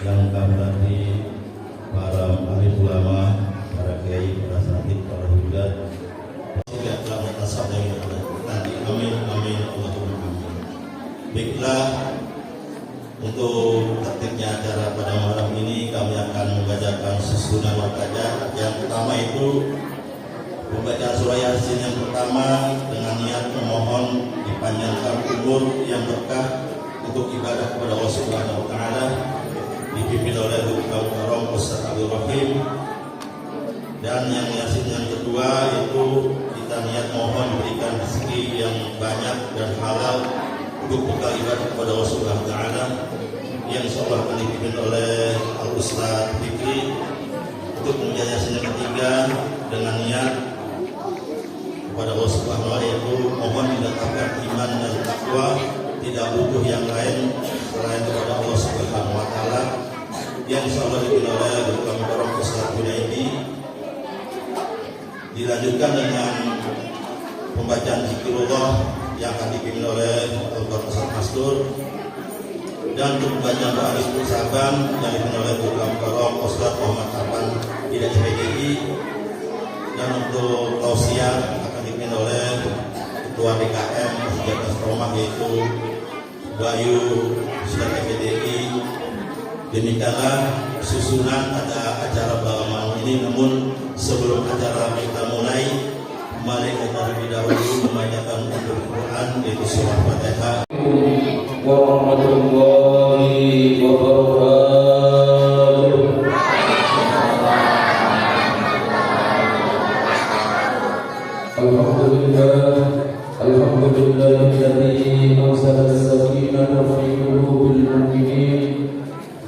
yang kami hormati para alim ulama, para kiai, para sanatid, para hudat, juga telah mentasab yang nanti. Amin, amin, Allahumma amin. Baiklah, untuk tertibnya acara pada malam ini kami akan membacakan susunan wakadah. Yang pertama itu pembacaan surah Yasin yang pertama dengan niat memohon dipanjangkan umur yang berkah untuk ibadah kepada Allah Subhanahu wa taala, dipimpin oleh Bapak Karom Ustaz Abdul Rahim. Dan yang Yasin yang kedua itu kita niat mohon diberikan rezeki yang banyak dan halal untuk bekal ibadah kepada Allah Subhanahu wa taala, yang insyaallah akan dipimpin oleh Al Ustaz Fikri. Untuk kemudian Yasin yang ketiga dengan niat kepada Allah Subhanahu wa taala, yaitu mohon didatangkan iman dan takwa, tidak butuh yang lain selain kepada Allah Subhanahu wa taala, yang insyaallah dipimpin oleh Bapak Karom Ustaz Hudaidi. Dilanjutkan dengan pembacaan zikrullah yang akan dipimpin oleh Bapak Ustaz Mastur, dan untuk pembacaan doa Hizbul Saban yang dipimpin oleh Bapak Karom Ustaz Muhammad Arfan tidak PDI, dan untuk tausiah akan dipimpin oleh Ketua DKM Masjid Asromah yaitu Bayu Ustaz PDI. Demikianlah susunan pada acara malam ini. Namun sebelum acara kita mulai, mari kita lebih dahulu membacakan Al-Quran, yaitu surah Fatihah. Warahmatullahi wabarakatuh. Alhamdulillahilladzi anzala as-sakinata fi qulubil mu'minin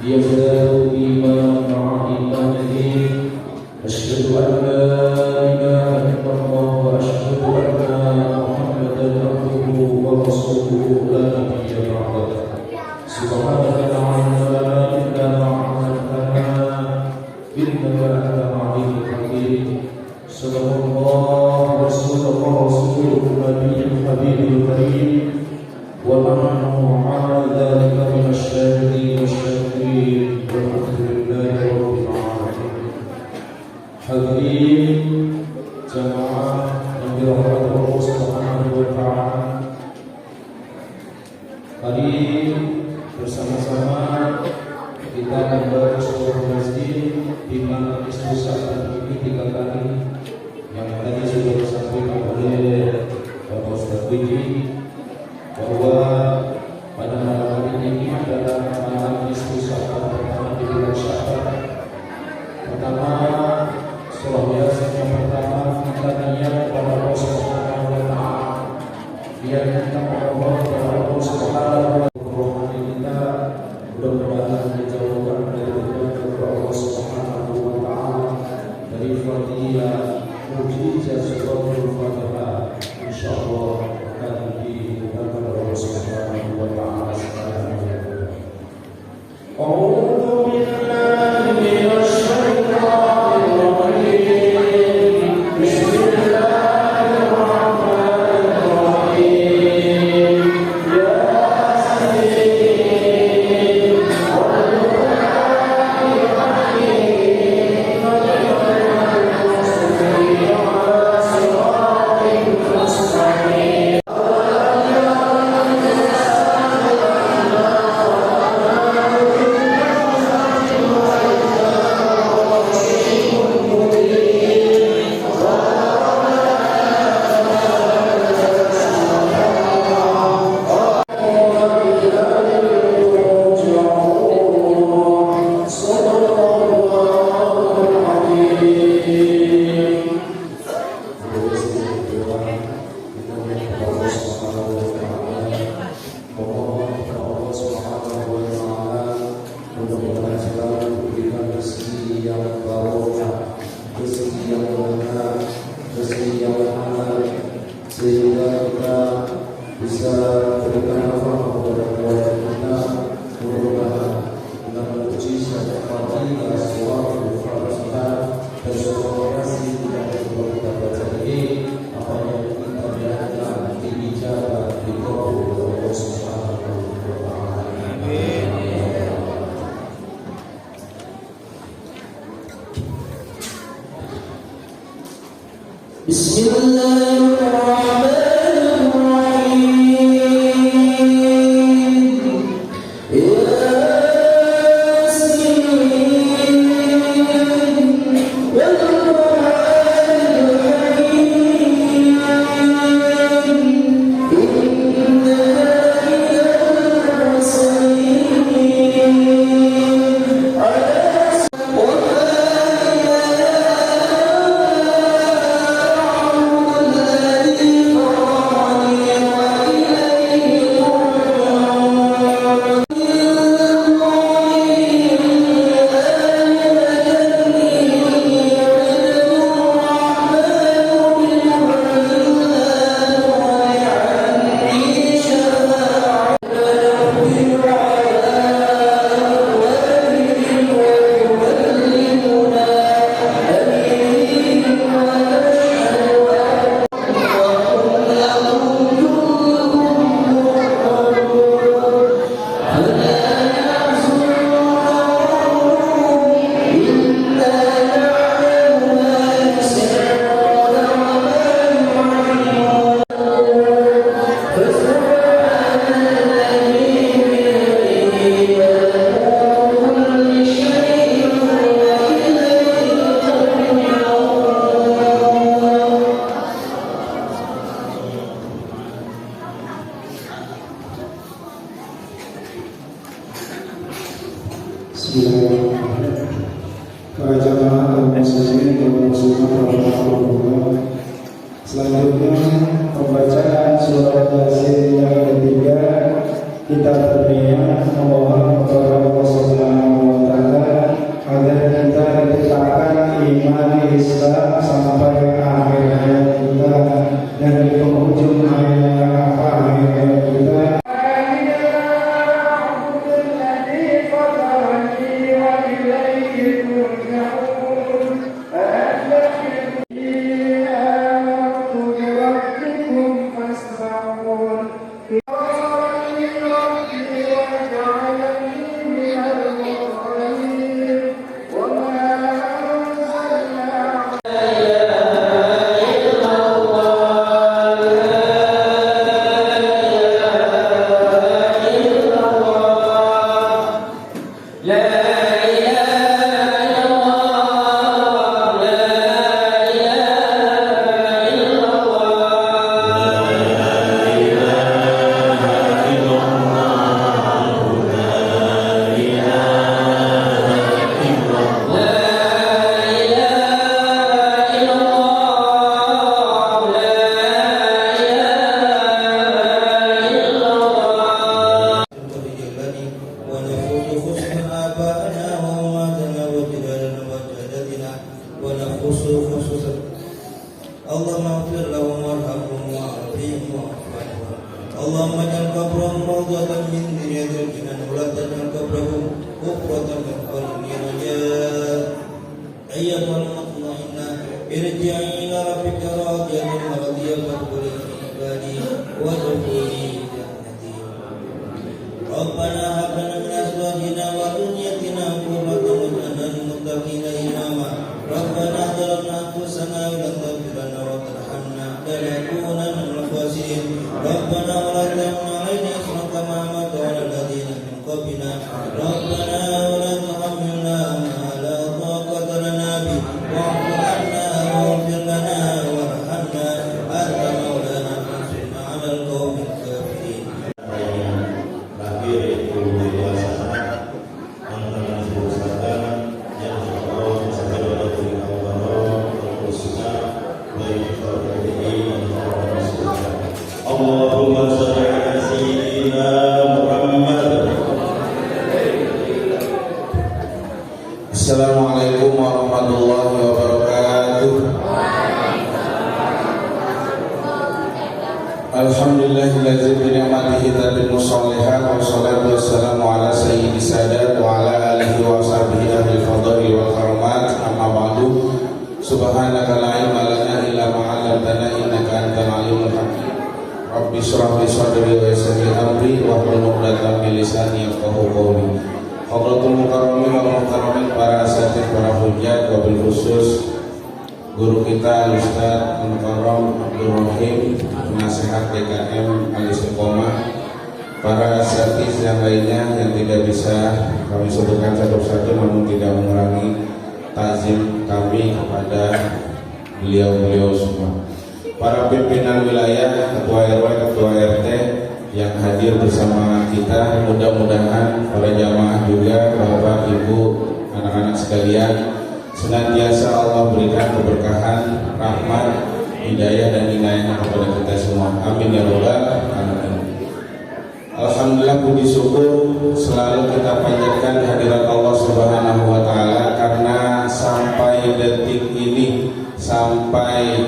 liyazdaadu imanan ma'a imanihim. Asyhadu an la ilaha illallah wa asyhadu anna Muhammadan abduhu wa rasuluhu la nabiyya ba'dahu. Subhanaka la ilma illa ma 'allamtana innaka antal 'alimul hakim. Sallallahu wa sallallahu nabiyil habibil karim wa nahnu 'ala dzalika minasyahidin wasyakirin walhamdulillahi rabbil alamin. Hadirin jamaah yang dirahmati Allah Subhanahu wa taala, hari bersama-sama kita akan membaca surah Yasin di mana istighfar ini 3 kali yang tadi sudah disampaikan oleh Bapak Ustaz Widi, bahwa pada malam hari ini adalah malam istighfar pertama di bulan Sya'ban. Pertama, surah Yasin yang pertama kita niat kepada Allah Subhanahu wa taala, biar kita mohon kepada Allah Subhanahu wa taala kita mudah-mudahan dijauhkan dari kepada Allah Subhanahu wa taala dari fadilah mukjizat suratul Fatihah. Insyaallah akan dibukakan oleh Allah Subhanahu wa taala sekarang. A'udzu billahi minasy syaithanir rajim. Bismillahirrahmanirrahim. Yasin wal Qur'anil hakim. Mustaqim. Selanjutnya pembacaan surat Yasin yang ketiga, kita berniat memohon kepada Allah Subhanahu wa Ta'ala agar kita ditetapkan iman Islam sampai akhir hayat kita, dan di penghujung akhir hayat kita Allahumma ja'al qabrahum rawdatan min riyadil jinan wa la taj'al qabrahum hufratan min qalbin rajaa ayyatuhal mutmainnah irji'i ila rabbika radiyatan mardiyatan fadkhuli fi ibadi wadkhuli jannati Rabbana hab lana min azwajina wa dhurriyyatina qurrata a'yunin lil muttaqina imama Rabbana zalamna anfusana wa lam taghfir lana wa tarhamna lanakunanna minal khasirin Rabbana wa la tahmilna 'alaina isran kama hamaltahu 'alal ladzina min qablina Rabbana wa la tuhammilna ma la taqata lana bihi wa'fu 'anna waghfir lana warhamna anta maulana fansurna 'alal qaumil kafirin. Terakhir itu dewasa antara sebuah yang Allah subhanahu wa ta'ala khususnya baik Allahumma shalli ala sayyidina Muhammad. Assalamualaikum warahmatullahi wabarakatuh. Alhamdulillahilladzi bi ni'matihi tatimmu shalihat wa salatu wassalamu ala sayyidi sadat wa ala alihi wa sahbihi ahli fadhili wal karamat amma ba'du. Subhanaka la ilma lana illa ma 'allamtana innaka antal alimul hakim. Rabbi shrah li sadri wa yassir li amri wahlul 'uqdatam min lisani yafqahu qawli. Hadratul mukarramin wal muhtaramin, para asatidz, para hujjat, wabil khusus guru kita Ustaz Mukarram Abdul Rahim, penasehat DKM Al-Istiqomah, para asatiz yang lainnya yang tidak bisa kami sebutkan satu-satu namun tidak mengurangi takzim kami kepada beliau-beliau semua. Para pimpinan wilayah, ketua RW, ketua RT yang hadir bersama kita, mudah-mudahan para jamaah juga, Bapak, Ibu, anak-anak sekalian, senantiasa Allah berikan keberkahan, rahmat, hidayah dan inayah kepada kita semua. Amin ya rabbal alamin. Alhamdulillah, puji syukur selalu kita panjatkan kehadirat Allah Subhanahu wa taala, karena sampai detik ini, sampai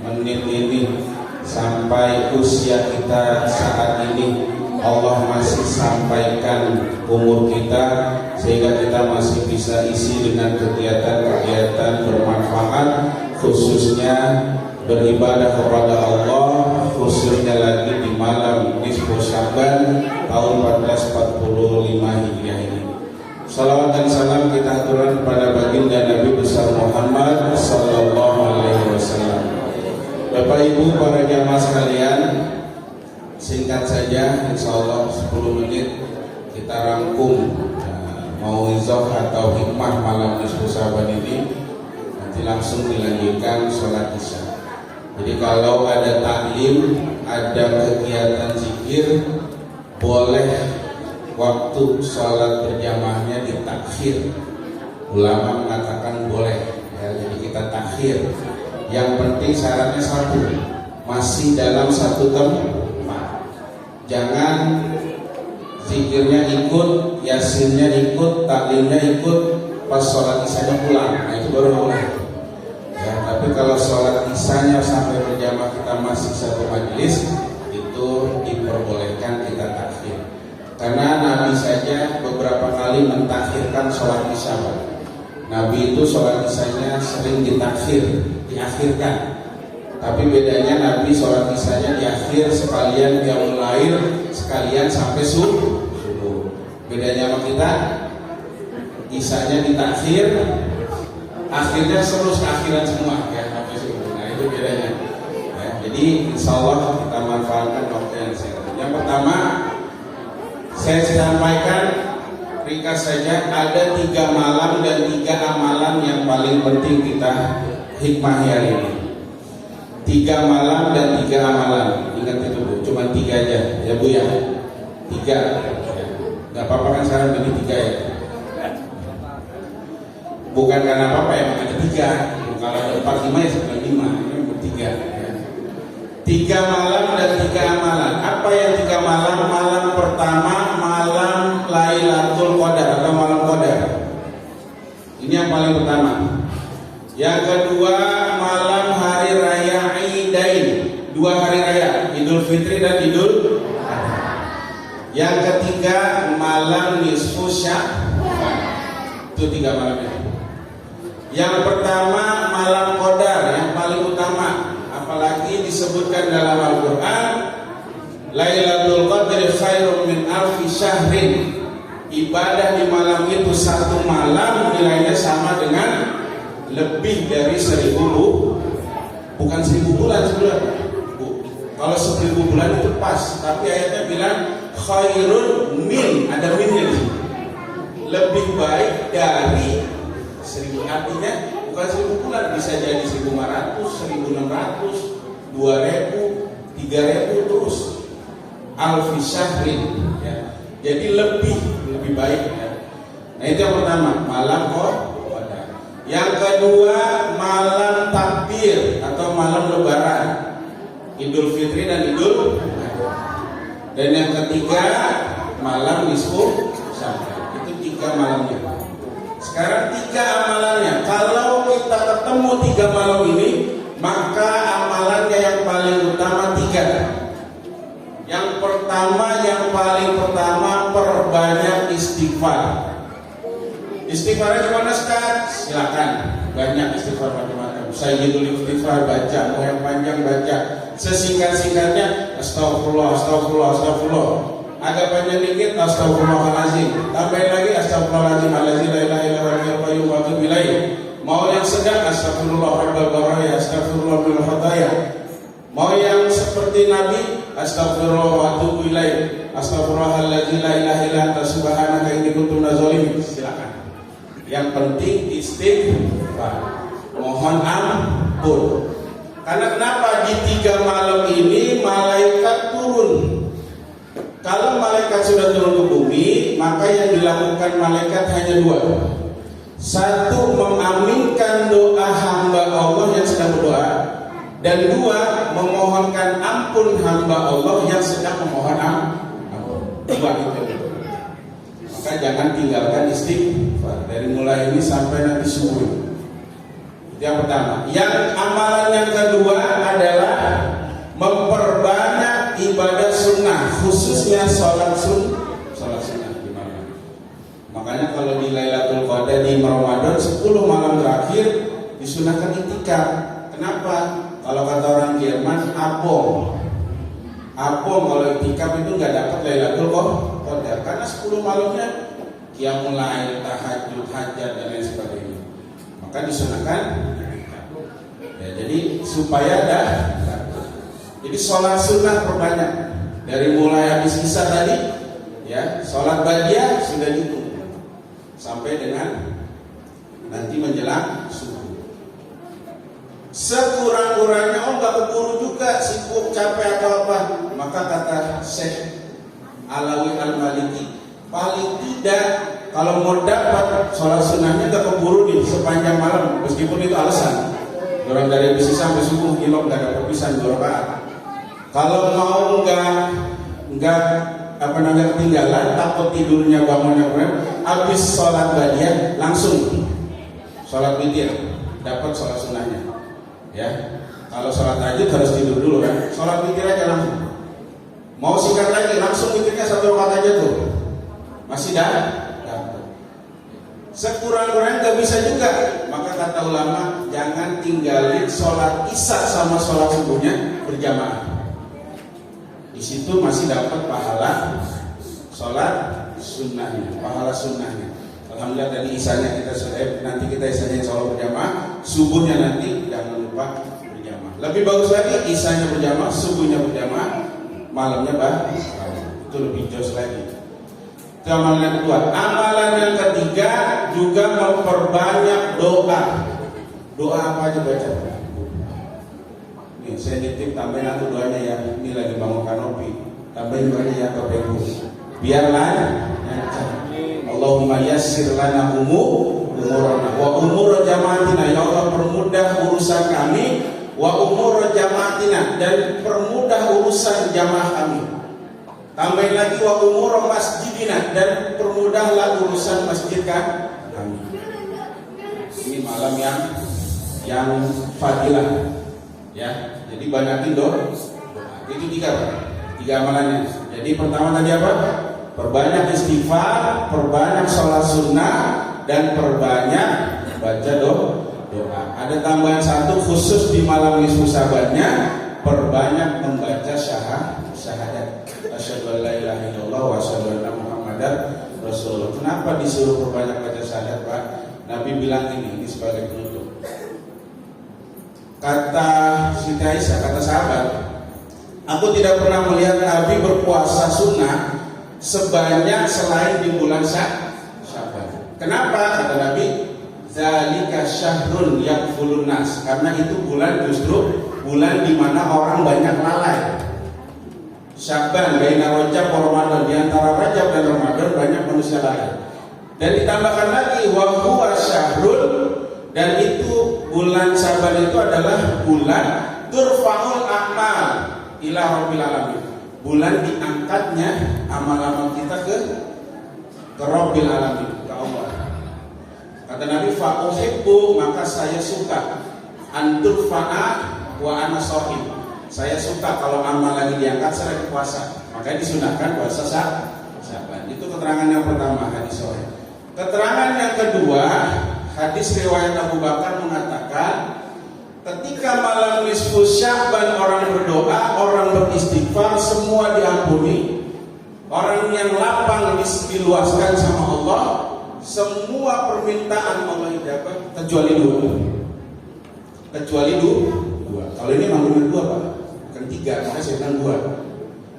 menit ini, sampai usia kita saat ini, Allah masih sampaikan umur kita sehingga kita masih bisa isi dengan kegiatan-kegiatan bermanfaat, khususnya beribadah kepada Allah, khususnya lagi di malam nisfu Sya'ban tahun 1445 Hijriah ini. Salawat dan salam kita aturkan kepada baginda Nabi besar Muhammad sallallahu alaihi wasallam. Bapak Ibu, para jamaah sekalian, singkat saja, insya Allah 10 menit kita rangkum mauizah atau hikmah malam nisfu Sya'ban ini. Nanti langsung dilanjutkan sholat isya. Jadi kalau ada taklim, ada kegiatan zikir, boleh waktu sholat berjamaahnya ditakhir. Ulama mengatakan boleh, ya, jadi kita takhir. Yang penting syaratnya satu, masih dalam satu tempat. Jangan zikirnya ikut, yasinnya ikut, taklimnya ikut, pas sholat isanya pulang. Nah itu baru boleh. Ya, tapi kalau sholat isanya sampai berjamaah kita masih satu majelis, itu diperbolehkan kita takhir. Karena Nabi saja beberapa kali mentakhirkan sholat isya. Nabi itu sholat isyanya sering ditakhir, diakhirkan. Tapi bedanya Nabi sholat isyanya diakhir sekalian qiyamul lail, sekalian sampai subuh. Bedanya sama kita, isyanya ditakhir, akhirnya terus akhiran semua ya sampai subuh. Nah itu bedanya. Ya, jadi insya Allah kita manfaatkan waktu yang sehat. Yang pertama, saya sampaikan ringkas saja, ada 3 malam dan 3 amalan yang paling penting kita hikmahi hari ini. 3 malam dan 3 amalan. Ingat itu Bu, cuma 3 aja ya Bu ya. 3 ya. Gak apa-apa kan sekarang jadi 3 ya. Bukan karena apa-apa ya, ada 3. Kalau ada 4, 5 ya sebenarnya 5. Ini bertiga ya. 3 malam dan 3 amalan. Apa yang 3 malam? Malam pertama, malam Lailatul Qadar atau malam Qadar. Ini yang paling pertama. Yang kedua, malam hari raya Idain, 2 hari raya, Idul Fitri dan Idul Adha. Yang ketiga, malam nisfu Sya'ban. Itu 3 malam itu. Yang pertama, malam Qadar yang paling utama, apalagi disebutkan dalam Al-Qur'an, Lailatul Qadri khairum min alfi syahrin. Ibadah di malam itu 1 malam nilainya sama dengan lebih dari 1000 bukan 1000 bulan sebulan. Kalau 1000 bulan itu pas, tapi ayatnya bilang khairun min, ada minnya di sini. Lebih baik dari 1000, artinya bukan 1000 bulan, bisa jadi 1500, 1600, 2000, 3000 terus. Alfi syahrin ya. Jadi lebih baik ya. Nah itu yang pertama, malam Qadar. Yang kedua, malam takbir atau malam lebaran, Idul Fitri dan Idul Adha. Dan yang ketiga, malam nisfu Sya'ban. Itu 3 malamnya. Sekarang 3 amalannya. Kalau kita ketemu 3 malam ini, maka amalannya yang paling utama 3. Yang pertama, yang paling pertama, perbanyak istighfar. Istighfarnya gimana Ustaz? Silakan, banyak istighfar macam-macam. Sayyidul istighfar baca, mau yang panjang baca, sesingkat-singkatnya astagfirullah, astagfirullah, astagfirullah. Agak panjang dikit, astagfirullahaladzim. Tambahin lagi astagfirullahaladzim, la ilaha illallah wa atubu ilaih. Mau yang sedang astagfirullah rabbal baraya, astagfirullah minal khataya. Mau yang seperti Nabi, astagfirullah wa atubu ilaih, astagfirullahaladzim la ilaha illa anta subhanaka inni kuntu minaz zalimin. Silakan. Yang penting istighfar, mohon ampun. Karena kenapa di 3 malam ini malaikat turun? Kalau malaikat sudah turun ke bumi, maka yang dilakukan malaikat hanya 2. Satu, mengaminkan doa hamba Allah yang sedang berdoa, dan 2, memohonkan ampun hamba Allah yang sedang memohon ampun. 2 itu. Maka jangan tinggalkan istighfar dari mulai ini sampai nanti subuh. Itu yang pertama. Yang amalan yang kedua adalah memperbanyak ibadah sunnah, khususnya sholat sunnah. Makanya kalau di Lailatul Qadar di Ramadan 10 malam terakhir disunahkan itikaf. Kenapa? Kalau kata orang Jerman, apom kalau itikaf itu nggak dapat Lailatul Qadar karena 10 malamnya qiyamul lail, tahajud, hajat dan lain sebagainya. Maka disunahkan itikaf. Ya, jadi supaya jadi sholat sunnah perbanyak dari mulai habis isya tadi, ya sholat badiah sudah dihitung sampai dengan nanti menjelang subuh. Sekurang-kurangnya nggak keburu juga, sibuk, capek atau apa, maka kata Syekh Alawi Al-Maliki, paling tidak kalau mau dapat sholat sunnahnya nggak keburu nih sepanjang malam, meskipun itu alasan. Orang dari bisnis sampai subuh nggak ada perpisahan 2 rakaat. Kalau mau nggak ketinggalan, takut tidurnya bangunnya habis sholat badiah langsung sholat witir, dapat sholat sunnahnya. Ya, kalau sholat tahajud harus tidur dulu kan. Sholat witir aja langsung. Mau singkat lagi, langsung witirnya 1 rakaat aja tuh, masih dapat. Sekurang-kurangnya nggak bisa juga. Maka kata ulama, jangan tinggalin sholat isya sama sholat subuhnya berjamaah. Di situ masih dapat pahala sholat sunnahnya, pahala sunnahnya. Alhamdulillah tadi isanya kita sudah, nanti kita isanya sholat berjamaah, subuhnya nanti jangan lupa berjamaah. Lebih bagus lagi isanya berjamaah, subuhnya berjamaah, malamnya itu lebih jos lagi. Itu amalan yang kedua. Amalan yang ketiga juga memperbanyak doa. Doa apa aja baca? Nih, saya nitip tambahin aku doanya ya. Ini lagi bangun kanopi. Tambahin doanya ya ke Peku. Biar lancar. Allahumma yassir lana umurana wa umur jamaatina. Ya Allah, permudah urusan kami, wa umur jamaatina, dan permudah urusan jamaah kami. Tambahin lagi wa umur masjidina, dan permudahlah urusan masjid kami. Ini malam yang fadilah. Ya, jadi banyakin doa. Itu 3 amalannya. Jadi pertama tadi apa? Perbanyak istighfar, perbanyak sholat sunnah, dan perbanyak baca doa. Ada tambahan 1 khusus di malam nisfu Syabannya, perbanyak membaca syahadat. Asyhadu an la ilaha illallah wa asyhadu anna Muhammadar Rasulullah. Kenapa disuruh perbanyak baca syahadat, Pak? Nabi bilang ini sebagai penutup. Kata Siti Aisyah, kata sahabat, aku tidak pernah melihat Nabi berpuasa sunnah sebanyak selain di bulan Syaban. Kenapa? Kata Nabi, zalika syahrun yakfulun nas. Karena itu bulan justru bulan di mana orang banyak lalai. Syaban, baina Rajab wa Ramadan, di antara Rajab dan Ramadan banyak manusia lalai. Dan ditambahkan lagi wa huwa syahrun, dan itu bulan Syaban itu adalah bulan turfa'ul a'mal ila rabbil alamin. Bulan diangkatnya amal-amal kita ke rabbil alamin, ke Allah. Kata Nabi, fa uhibbu, maka saya suka antur fa'a wa ana shahid. Saya suka kalau amal lagi diangkat saya lagi puasa. Makanya disunahkan puasa Syaban. Itu keterangan yang pertama, hadis sahih. Keterangan yang kedua, hadis riwayat Abu Bakar mengatakan, ketika malam nisfu Syaban orang berdoa, orang beristighfar, semua diampuni. Orang yang lapang diluaskan sama Allah, semua permintaan Allah ijabah kecuali dua. Kecuali dua. Kalau ini memang benar dua Pak, bukan tiga, maka saya bilang dua.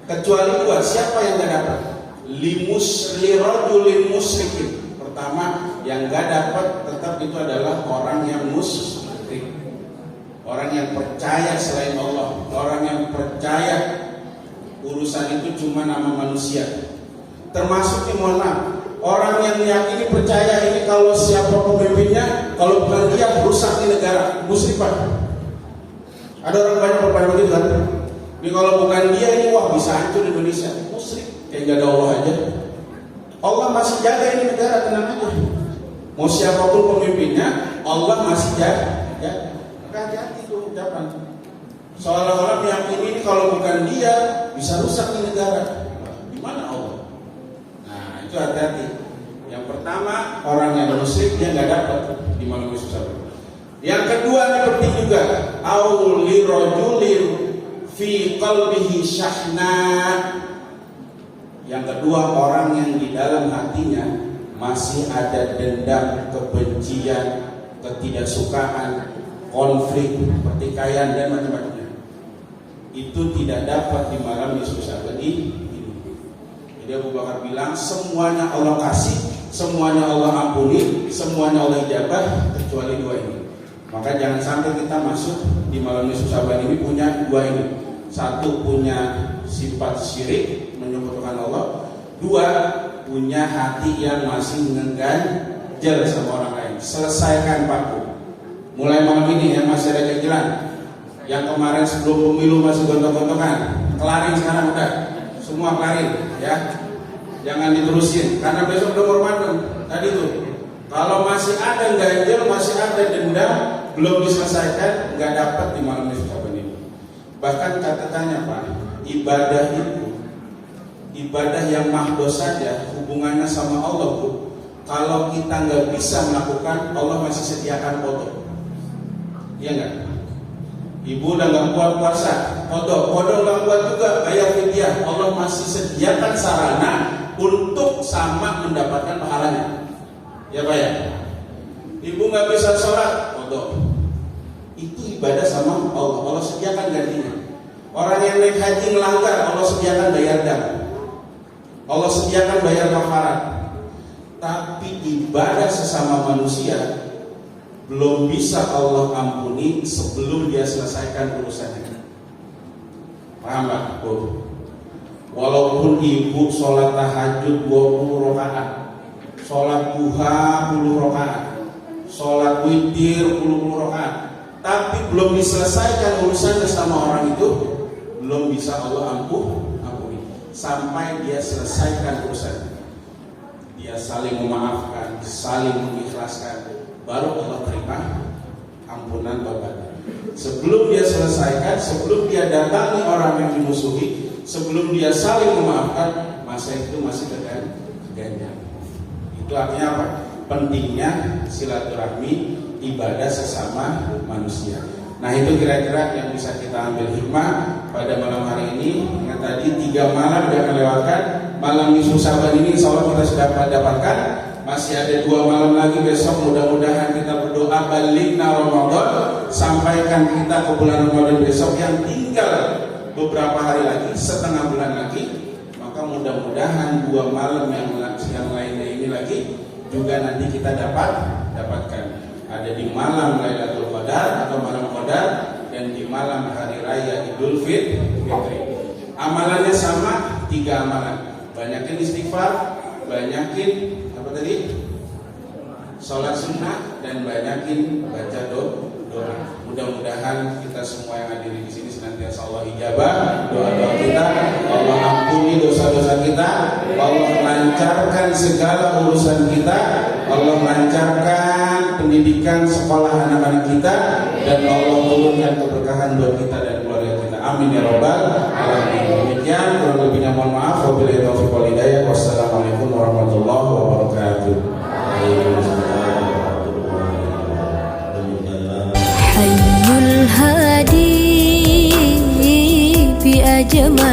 Kecuali dua, siapa yang gak dapat? Lirajulin musyrikin. Pertama, yang gak dapat tetap itu adalah orang yang musyrik, orang yang percaya selain Allah, orang yang percaya urusan itu cuma nama manusia. Termasuk yang mohon maaf, orang yang meyakini percaya ini kalau siapa pemimpinnya, kalau bukan dia rusak di negara, musyrik Pak. Ada orang banyak berpikir begitu kan? Ini kalau bukan dia ini wah bisa hancur Indonesia, musyrik. Kayak gak ada Allah aja. Allah masih jaga ini negara, tenang aja. Mau siapapun pemimpinnya, Allah masih jaga. Maka hati-hati tuh ucapan. Seolah-olah meyakini ini kalau bukan dia bisa rusak di negara. Gimana Allah? Nah itu hati-hati. Yang pertama, orang yang musyrik dia nggak dapat di malam susah. Yang kedua ini penting juga, auli rajulin fi qalbihi syahna. Yang kedua, orang yang di dalam hatinya masih ada dendam, kebencian, ketidaksukaan, konflik, pertikaian dan macam-macamnya. Itu tidak dapat di malam Nisfu Syaban ini. Jadi Abu Bakar bilang semuanya Allah kasih, semuanya Allah ampuni, semuanya Allah ijabah kecuali dua ini. Maka jangan sampai kita masuk di malam Nisfu Syaban ini punya dua ini. Satu punya sifat syirik, menyekutukan Allah. Dua, punya hati yang masih mengganjal sama orang lain. Selesaikan Pak. Mulai malam ini ya masih ada ganjalan. Yang kemarin sebelum pemilu masih gontok-gontokan, kelarin sekarang udah. Semua kelarin ya. Jangan diterusin karena besok udah Ramadan. Tadi tuh. Kalau masih ada ganjal, masih ada dendam belum diselesaikan, nggak dapat di malam Nisfu Syaban ini. Bahkan catatannya Pak, ibadah itu ibadah yang mahdoh saja hubungannya sama Allah Bu. Kalau kita nggak bisa melakukan, Allah masih sediakan kodok. Iya nggak? Ibu udah nggak kuat puasa, kodok nggak kuat juga bayar fidyah. Allah masih sediakan sarana untuk sama mendapatkan pahalanya. Ya Pak ya. Ibu nggak bisa sholat, kodok. Itu ibadah sama Allah. Allah sediakan gantinya. Orang yang naik haji melanggar, Allah sediakan bayar dam. Allah sediakan bayar kafarat. Tapi ibadah sesama manusia belum bisa Allah ampuni sebelum dia selesaikan urusannya. Paham Pak? Walaupun ibu sholat tahajud 20 rakaat, sholat duha 10 rakaat, sholat witir 10 rakaat, tapi belum diselesaikan urusannya sama orang itu, belum bisa Allah ampuni sampai dia selesaikan urusannya. Dia saling memaafkan, saling mengikhlaskan, baru Allah terima ampunan taubat. Sebelum dia selesaikan, sebelum dia datangi orang yang dimusuhi, sebelum dia saling memaafkan, masa itu masih ganjal. Itu artinya apa? Pentingnya silaturahmi, ibadah sesama manusia. Nah itu kira-kira yang bisa kita ambil hikmah pada malam hari ini. Yang tadi 3 malam yang melewatkan, malam Nisfu Syaban ini insya Allah kita sudah dapatkan. Masih ada 2 malam lagi besok, mudah-mudahan kita berdoa balighna Ramadan, sampaikan kita ke bulan Ramadan besok yang tinggal beberapa hari lagi, setengah bulan lagi. Maka mudah-mudahan 2 malam yang lainnya ini lagi juga nanti kita dapatkan. Ada di malam Lailatul Qadar atau malam Qadar dan di malam hari raya Idul Fitri. Amalannya sama, 3 amalan. Banyakin istighfar, banyakin apa tadi? Sholat sunnah dan banyakin baca doa. Mudah-mudahan kita semua yang hadir di sini senantiasa Allah ijabah doa-doa kita, Allah ampuni dosa-dosa kita, Allah lancarkan segala urusan kita, Allah lancarkan pendidikan sekolah anak-anak kita, dan Allah turunkan keberkahan buat kita dan keluarga kita. Amin ya rabbal alamin. Demikian, kurang lebihnya mohon maaf. Wabillahi taufiq wal hidayah. Wassalamualaikum warahmatullahi wabarakatuh. حي الهادي بأجمل